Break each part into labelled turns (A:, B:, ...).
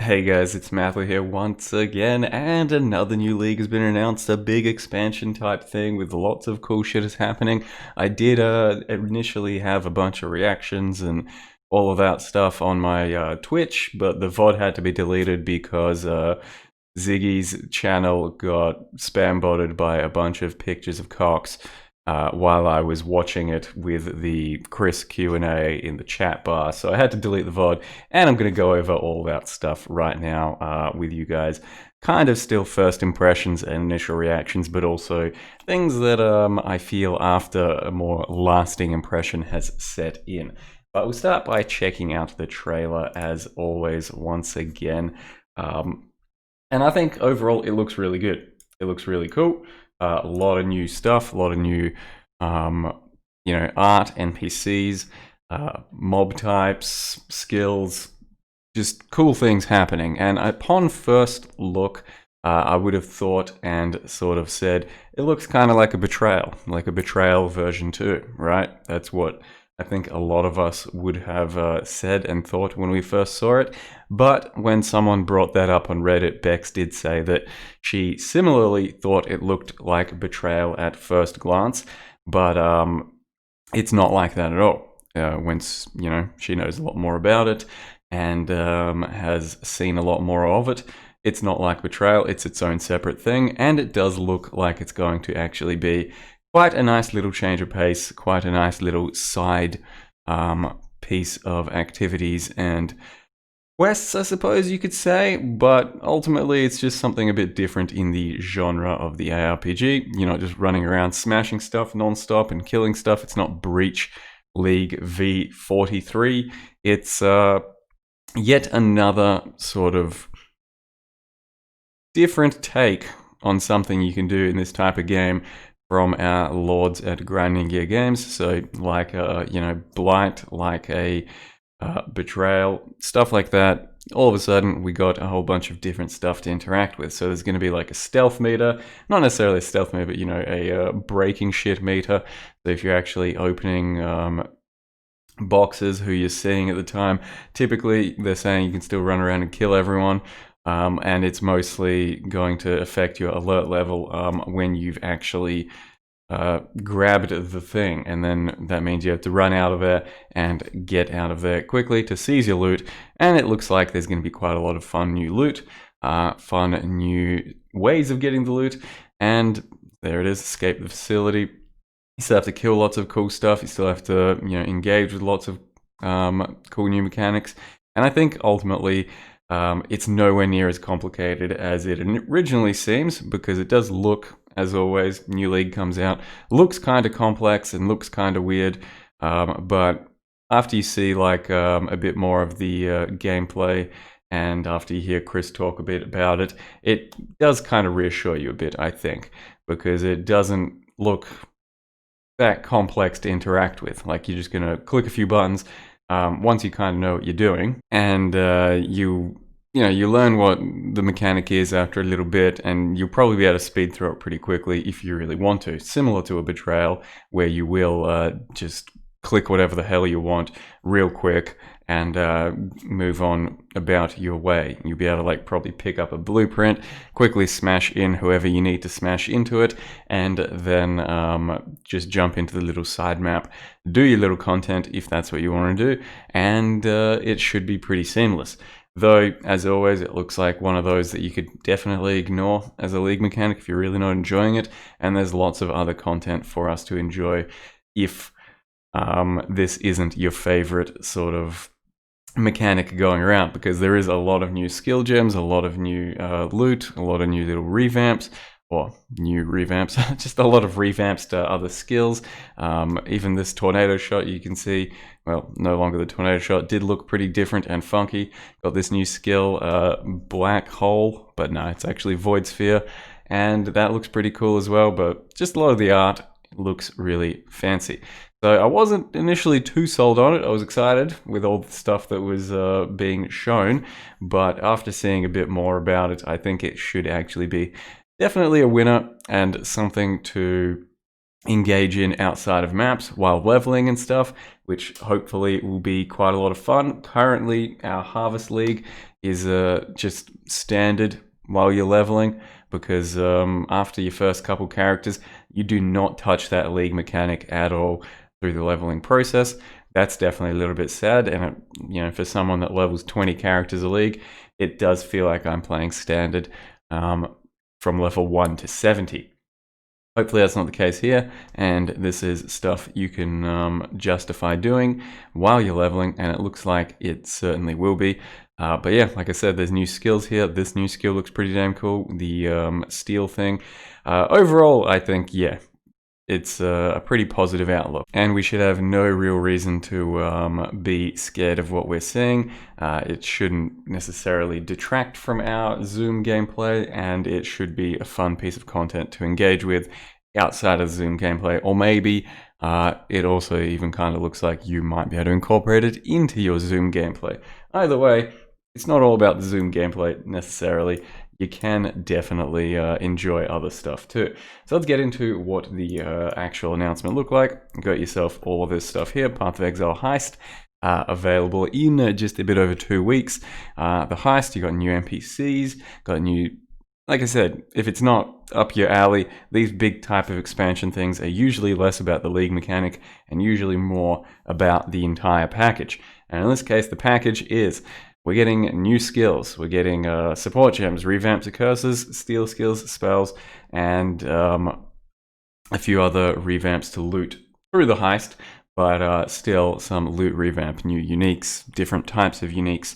A: Hey guys, it's Matthew here once again, and another new league has been announced, a big expansion type thing with lots of cool shit is happening. I did initially have a bunch of reactions and all of that stuff on my Twitch, but the VOD had to be deleted because Ziggy's channel got spam botted by a bunch of pictures of cocks while I was watching it with the Chris Q&A in the chat bar. So I had to delete the VOD, and I'm going to go over all that stuff right now with you guys. Kind of still first impressions and initial reactions, but also things that I feel after a more lasting impression has set in. But we'll start by checking out the trailer as always once again. And I think overall it looks really good. It looks really cool. A lot of new stuff, a lot of new, art, NPCs, mob types, skills, just cool things happening. And upon first look, I would have thought and sort of said, it looks kind of like a Betrayal version 2, right? That's what I think a lot of us would have said and thought when we first saw it. But when someone brought that up on Reddit, Bex did say that she similarly thought it looked like Betrayal at first glance, but it's not like that at all. Once, she knows a lot more about it and has seen a lot more of it, it's not like Betrayal, it's its own separate thing, and it does look like it's going to actually be quite a nice little change of pace, quite a nice little side piece of activities and quests, I suppose you could say, but ultimately it's just something a bit different in the genre of the ARPG. You're not just running around smashing stuff non-stop and killing stuff. It's not Breach League V43. It's yet another sort of different take on something you can do in this type of game from our lords at Grinding Gear Games. So like Blight, like a Betrayal, stuff like that. All of a sudden we got a whole bunch of different stuff to interact with. So there's going to be like a stealth meter, not necessarily a stealth meter, but a breaking shit meter. So if you're actually opening boxes who you're seeing at the time, typically they're saying you can still run around and kill everyone. And it's mostly going to affect your alert level when you've actually grabbed the thing, and then that means you have to run out of there and get out of there quickly to seize your loot. And it looks like there's going to be quite a lot of fun new loot, fun new ways of getting the loot, and there it is, escape the facility. You still have to kill lots of cool stuff, you still have to engage with lots of cool new mechanics, and I think ultimately it's nowhere near as complicated as it originally seems, because it does look, as always, new league comes out, looks kind of complex and looks kind of weird, but after you see like a bit more of the gameplay, and after you hear Chris talk a bit about it, it does kind of reassure you a bit, I think, because it doesn't look that complex to interact with. Like, you're just going to click a few buttons once you kind of know what you're doing, and you learn what the mechanic is after a little bit, and you'll probably be able to speed through it pretty quickly if you really want to. Similar to a Betrayal, where you will just click whatever the hell you want real quick and move on about your way. You'll be able to like probably pick up a blueprint, quickly smash in whoever you need to smash into it, and then just jump into the little side map, do your little content if that's what you want to do, and it should be pretty seamless. Though, as always, it looks like one of those that you could definitely ignore as a league mechanic if you're really not enjoying it, and there's lots of other content for us to enjoy if this isn't your favorite sort of mechanic going around, because there is a lot of new skill gems, a lot of new loot, a lot of new little revamps, or new revamps, just a lot of revamps to other skills. Even this tornado shot, you can see, well, no longer the tornado shot, did look pretty different and funky. Got this new skill, black hole, but no, it's actually void sphere, and that looks pretty cool as well. But just a lot of the art looks really fancy. So I wasn't initially too sold on it. I was excited with all the stuff that was being shown, but after seeing a bit more about it, I think it should actually be definitely a winner and something to engage in outside of maps while leveling and stuff, which hopefully will be quite a lot of fun. Currently, our Harvest League is just standard while you're leveling, because after your first couple characters, you do not touch that league mechanic at all through the leveling process. That's definitely a little bit sad, and for someone that levels 20 characters a league, it does feel like I'm playing standard from level 1 to 70. Hopefully that's not the case here, and this is stuff you can justify doing while you're leveling, and it looks like it certainly will be. But yeah, like I said, there's new skills here. This new skill looks pretty damn cool, the steel thing. Overall, I think, yeah, it's a pretty positive outlook, and we should have no real reason to be scared of what we're seeing. It shouldn't necessarily detract from our Zoom gameplay, and it should be a fun piece of content to engage with outside of Zoom gameplay, or maybe it also even kind of looks like you might be able to incorporate it into your Zoom gameplay. Either way, it's not all about the Zoom gameplay necessarily. You can definitely enjoy other stuff too. So let's get into what the actual announcement looked like. You got yourself all of this stuff here. Path of Exile Heist, available in just a bit over 2 weeks. The Heist, you got new NPCs, got new... Like I said, if it's not up your alley, these big type of expansion things are usually less about the league mechanic and usually more about the entire package. And in this case, the package is... We're getting new skills, we're getting support gems, revamps of curses, steal skills, spells, and a few other revamps to loot through the heist, but still some loot revamp, new uniques, different types of uniques,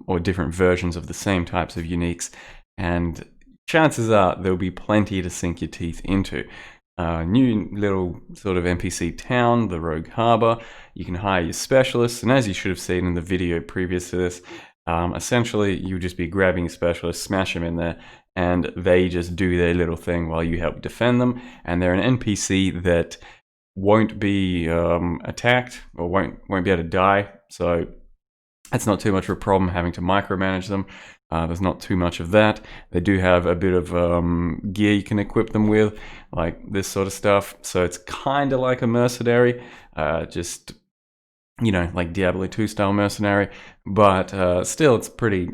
A: or different versions of the same types of uniques, and chances are there'll be plenty to sink your teeth into. New little sort of NPC town, the Rogue Harbour. You can hire your specialists, and as you should have seen in the video previous to this, essentially you'll just be grabbing your specialists, smash them in there, and they just do their little thing while you help defend them. And they're an NPC that won't be attacked or won't be able to die, so that's not too much of a problem having to micromanage them. There's not too much of that. They do have a bit of gear you can equip them with, like this sort of stuff. So it's kind of like a mercenary, just, like Diablo 2 style mercenary. But still, it's pretty,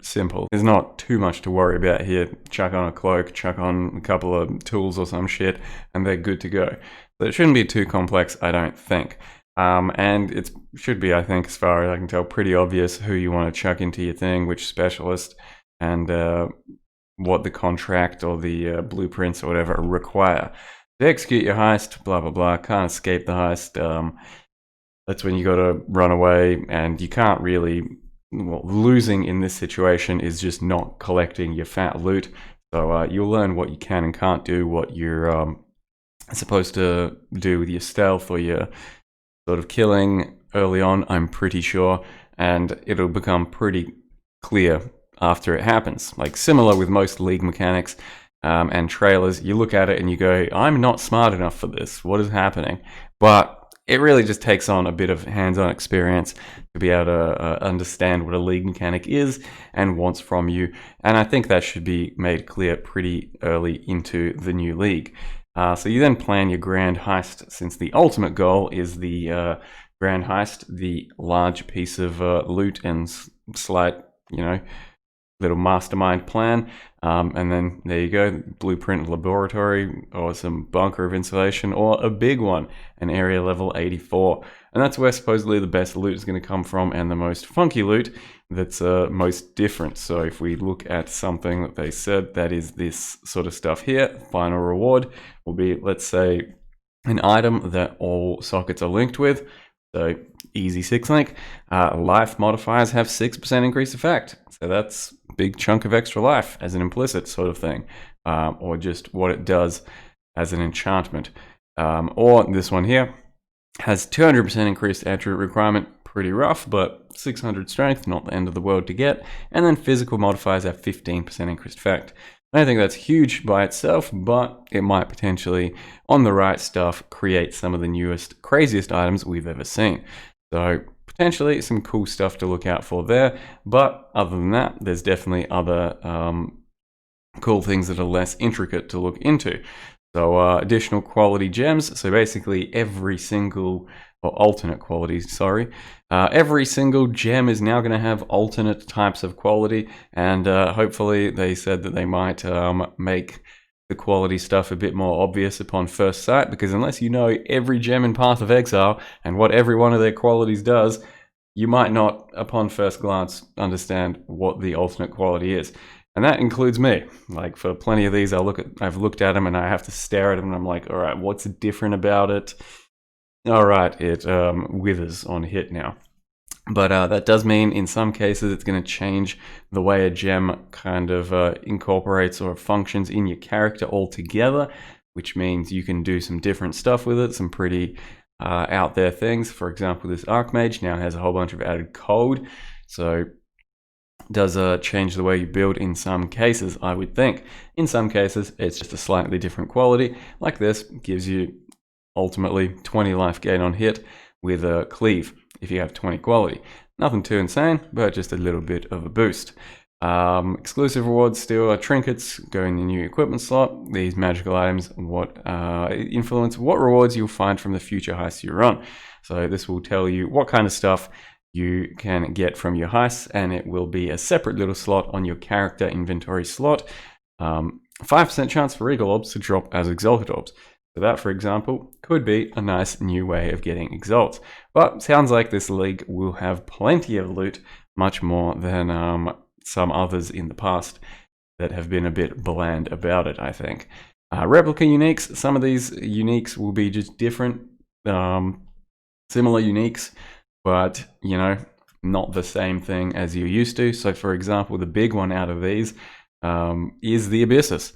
A: simple. There's not too much to worry about here. Chuck on a cloak, chuck on a couple of tools or some shit, and they're good to go. So it shouldn't be too complex, I don't think. And it should be, I think, as far as I can tell, pretty obvious who you want to chuck into your thing, which specialist, and what the contract or the blueprints or whatever require. To execute your heist, blah, blah, blah, can't escape the heist. That's when you got to run away, and you can't really... Well, losing in this situation is just not collecting your fat loot. So you'll learn what you can and can't do, what you're supposed to do with your stealth or your... sort of killing early on, I'm pretty sure, and it'll become pretty clear after it happens. Like similar with most league mechanics and trailers, you look at it and you go, I'm not smart enough for this, what is happening? But it really just takes on a bit of hands-on experience to be able to understand what a league mechanic is and wants from you, and I think that should be made clear pretty early into the new league. So you then plan your grand heist, since the ultimate goal is the grand heist, the large piece of loot and slight, little mastermind plan. And then there you go, blueprint laboratory, or some bunker of insulation, or a big one, an area level 84. And that's where supposedly the best loot is going to come from, and the most funky loot that's most different. So if we look at something that they said, that is this sort of stuff here, final reward will be, let's say, an item that all sockets are linked with. So easy 6 link. Life modifiers have 6% increased effect. So that's a big chunk of extra life as an implicit sort of thing, or just what it does as an enchantment. Or this one here has 200% increased attribute requirement. Pretty rough, but 600 strength, not the end of the world to get. And then physical modifiers have 15% increased effect. I don't think that's huge by itself, but it might potentially, on the right stuff, create some of the newest, craziest items we've ever seen. So potentially some cool stuff to look out for there. But other than that, there's definitely other cool things that are less intricate to look into. So additional quality gems. So basically every single or alternate qualities, sorry. Every single gem is now going to have alternate types of quality, and hopefully they said that they might make the quality stuff a bit more obvious upon first sight, because unless you know every gem in Path of Exile and what every one of their qualities does, you might not, upon first glance, understand what the alternate quality is. And that includes me. Like, for plenty of these, I've looked at them and I have to stare at them and I'm like, all right, what's different about it? All right, it withers on hit now. But that does mean in some cases it's going to change the way a gem kind of incorporates or functions in your character altogether, which means you can do some different stuff with it, some pretty out there things. For example, this Archmage now has a whole bunch of added code, so it does change the way you build in some cases, I would think. In some cases, it's just a slightly different quality. Like this, gives you ultimately 20 life gain on hit with a cleave if you have 20 quality. Nothing too insane, but just a little bit of a boost. Exclusive rewards still are trinkets, go in the new equipment slot. These magical items influence what rewards you'll find from the future heists you run. So this will tell you what kind of stuff you can get from your heists, and it will be a separate little slot on your character inventory slot. 5% chance for Regal Orbs to drop as Exalted Orbs. So that, for example, could be a nice new way of getting exalts. But sounds like this league will have plenty of loot, much more than some others in the past that have been a bit bland about it, I think. Replica uniques, some of these uniques will be just different, similar uniques, but, you know, not the same thing as you're used to. So, for example, the big one out of these is the Abyssus.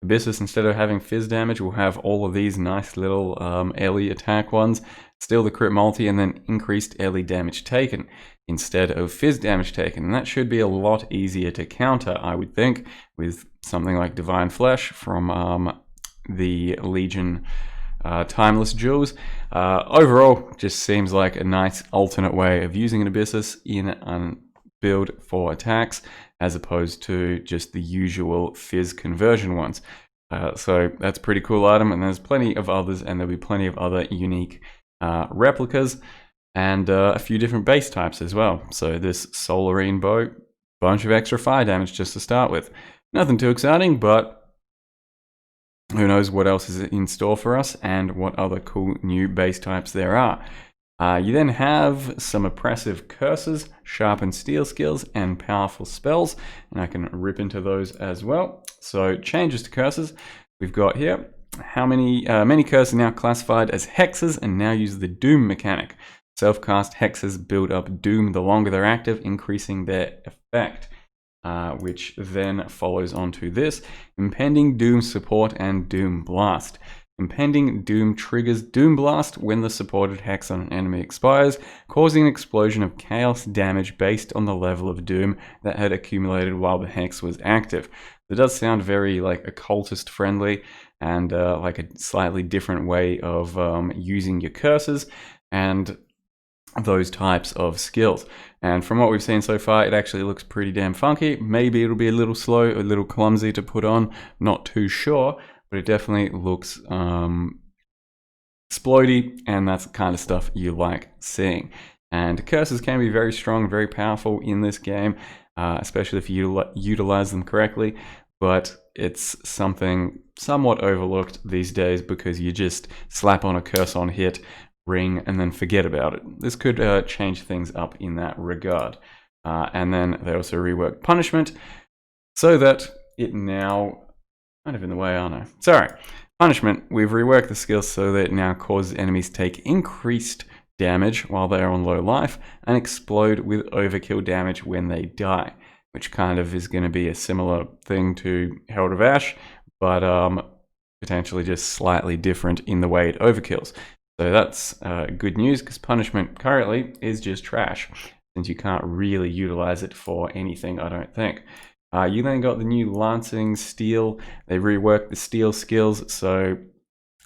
A: Abyssus, instead of having fizz damage, will have all of these nice little early attack ones, still the crit multi, and then increased early damage taken instead of fizz damage taken. And that should be a lot easier to counter, I would think, with something like Divine Flesh from the Legion Timeless Jewels. Overall, just seems like a nice alternate way of using an Abyssus in a build for attacks, as opposed to just the usual fizz conversion ones. So that's a pretty cool item, and there's plenty of others, and there'll be plenty of other unique replicas, and a few different base types as well. So this Solarine Bow, bunch of extra fire damage just to start with. Nothing too exciting, but who knows what else is in store for us and what other cool new base types there are. You then have some oppressive curses, sharpened steel skills, and powerful spells, and I can rip into those as well. So changes to curses we've got here. How many curses are now classified as hexes and now use the doom mechanic. Self-cast hexes build up doom the longer they're active, increasing their effect, which then follows onto this: impending doom support and doom blast. Impending doom triggers Doom Blast when the supported hex on an enemy expires, causing an explosion of chaos damage based on the level of doom that had accumulated while the hex was active. It does sound very like occultist friendly, and like a slightly different way of using your curses and those types of skills. And from what we've seen so far, it actually looks pretty damn funky. Maybe it'll be a little slow, a little clumsy to put on, not too sure. But it definitely looks explodey, and that's the kind of stuff you like seeing. And curses can be very strong, very powerful in this game, especially if you utilize them correctly. But it's something somewhat overlooked these days because you just slap on a curse on hit, ring, and then forget about it. This could change things up in that regard. And then they also reworked punishment so that it now... kind of in the way, aren't I? Sorry. Punishment. We've reworked the skills so that it now causes enemies to take increased damage while they are on low life and explode with overkill damage when they die, which kind of is going to be a similar thing to Herald of Ash, but potentially just slightly different in the way it overkills. So that's good news, because punishment currently is just trash, since you can't really utilize it for anything, I don't think. You then got the new Lancing Steel. They reworked the steel skills, so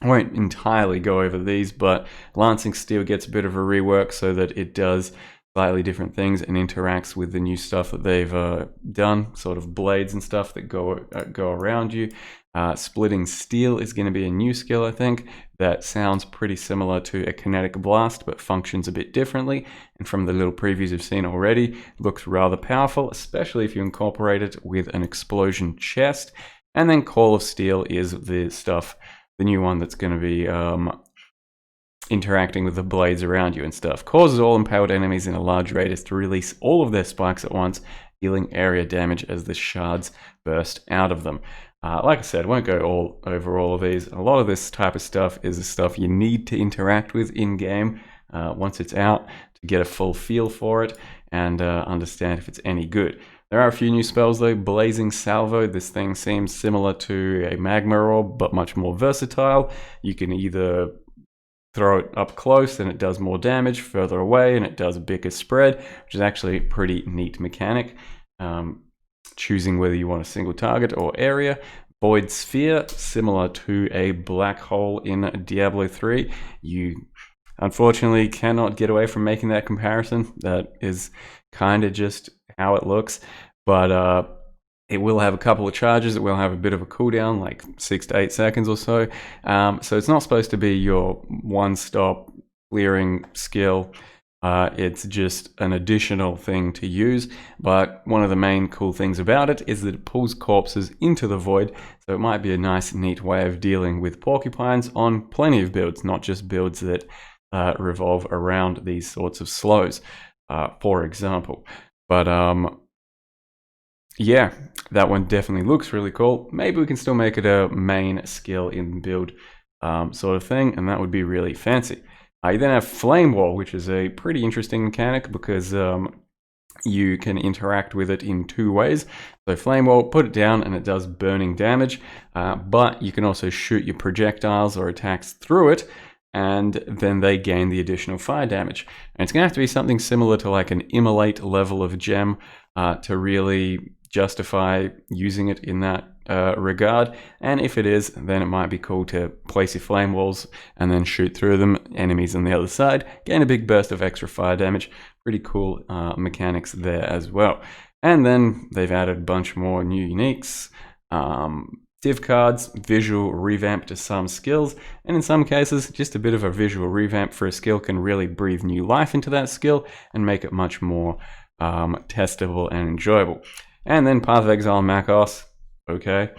A: I won't entirely go over these, but Lancing Steel gets a bit of a rework so that it does slightly different things and interacts with the new stuff that they've done, sort of blades and stuff that go around you. Splitting steel is going to be a new skill, I think, that sounds pretty similar to a kinetic blast, but functions a bit differently. And from the little previews you've seen already, looks rather powerful, especially if you incorporate it with an explosion chest. And then Call of Steel is the stuff, the new one that's going to be interacting with the blades around you and stuff. Causes all impaled enemies in a large radius to release all of their spikes at once, dealing area damage as the shards burst out of them. Like I said, won't go over all of these. A lot of this type of stuff is the stuff you need to interact with in-game once it's out to get a full feel for it and understand if it's any good. There are a few new spells though. Blazing Salvo, this thing seems similar to a Magma Orb, but much more versatile. You can either throw it up close and it does more damage, further away and it does a bigger spread, which is actually a pretty neat mechanic. Choosing whether you want a single target or area. Void Sphere, similar to a black hole in Diablo 3. You unfortunately cannot get away from making that comparison. That is kind of just how it looks, but it will have a couple of charges. It will have a bit of a cooldown, like 6 to 8 seconds or so. So it's not supposed to be your one-stop clearing skill. It's just an additional thing to use, but one of the main cool things about it is that it pulls corpses into the void, so it might be a nice, neat way of dealing with porcupines on plenty of builds, not just builds that revolve around these sorts of slows, for example. But yeah, that one definitely looks really cool. Maybe we can still make it a main skill in build sort of thing, and that would be really fancy. You then have Flame Wall, which is a pretty interesting mechanic because you can interact with it in 2 ways. So Flame Wall, put it down and it does burning damage, but you can also shoot your projectiles or attacks through it, and then they gain the additional fire damage. And it's going to have to be something similar to like an Immolate level of gem to really justify using it in that regard. And if it is, then it might be cool to place your flame walls and then shoot through them. Enemies on the other side gain a big burst of extra fire damage. Pretty cool mechanics there as well. And then they've added a bunch more new uniques. Div cards, visual revamp to some skills, and in some cases, just a bit of a visual revamp for a skill can really breathe new life into that skill and make it much more testable and enjoyable. And then Path of Exile Macos, okay.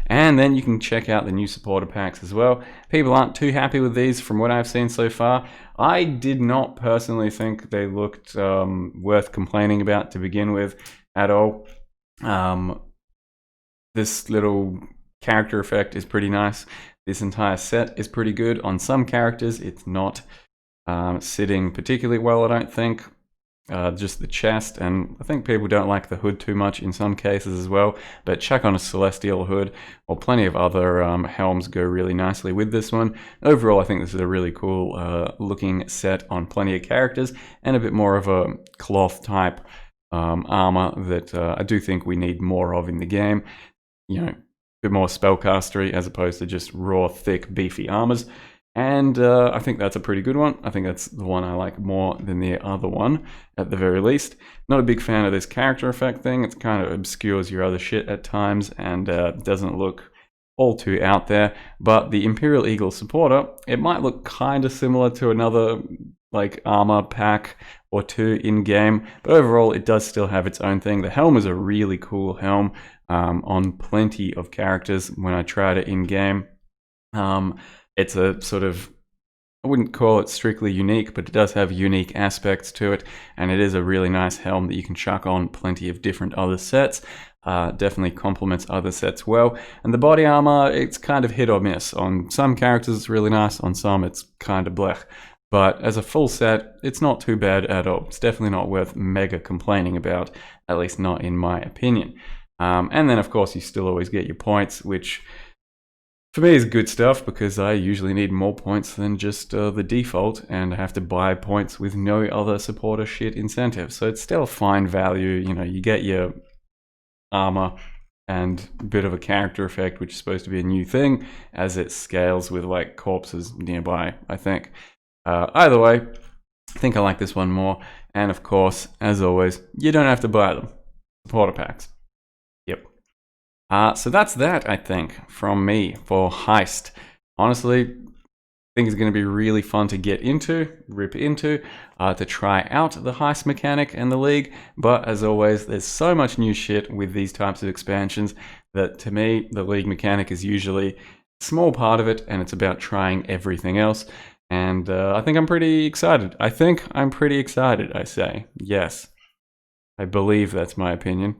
A: And then you can check out the new supporter packs as well. People aren't too happy with these from what I've seen so far. I did not personally think they looked worth complaining about to begin with at all. This little character effect is pretty nice. This entire set is pretty good. On some characters, it's not sitting particularly well, I don't think. Just the chest, and I think people don't like the hood too much in some cases as well, but chuck on a celestial hood, or plenty of other helms go really nicely with this one. Overall, I think this is a really cool looking set on plenty of characters, and a bit more of a cloth type armor that I do think we need more of in the game. You know, a bit more spellcastery as opposed to just raw, thick, beefy armors. And I think that's a pretty good one. I think that's the one I like more than the other one, at the very least. Not a big fan of this character effect thing. It kind of obscures your other shit at times and doesn't look all too out there. But the Imperial Eagle supporter, it might look kind of similar to another like armor pack or two in game, but overall it does still have its own thing. The helm is a really cool helm on plenty of characters when I tried it in game. It's a sort of, I wouldn't call it strictly unique, but it does have unique aspects to it, and it is a really nice helm that you can chuck on plenty of different other sets. Definitely complements other sets well. And the body armor, it's kind of hit or miss. On some characters it's really nice, on some it's kind of blech. But as a full set, it's not too bad at all. It's definitely not worth mega complaining about, at least not in my opinion. And then of course you still always get your points, which for me is good stuff because I usually need more points than just the default, and I have to buy points with no other supporter shit incentive. So it's still fine value. You know, you get your armor and a bit of a character effect, which is supposed to be a new thing as it scales with like corpses nearby, I think. Either way, I think I like this one more. And of course, as always, you don't have to buy them. Supporter packs. Yep. So that's that, I think, from me for Heist. Honestly, I think it's going to be really fun to get into, rip into, to try out the Heist mechanic and the League. But as always, there's so much new shit with these types of expansions that to me, the League mechanic is usually a small part of it, and it's about trying everything else. And I think I'm pretty excited. I say. Yes. I believe that's my opinion.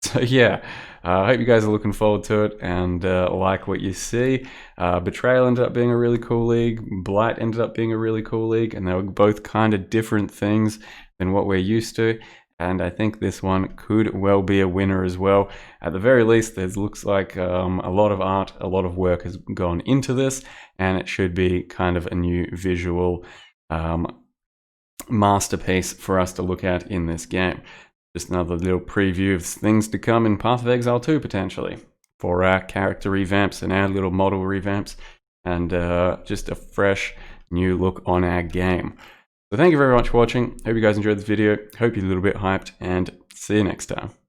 A: So yeah, I hope you guys are looking forward to it and like what you see. Betrayal ended up being a really cool league. Blight ended up being a really cool league, and they were both kind of different things than what we're used to. And I think this one could well be a winner as well. At the very least, there looks like a lot of art, a lot of work has gone into this, and it should be kind of a new visual masterpiece for us to look at in this game. Just another little preview of things to come in Path of Exile 2, potentially, for our character revamps and our little model revamps, and just a fresh new look on our game. So thank you very much for watching. Hope you guys enjoyed this video. Hope you're a little bit hyped, and see you next time.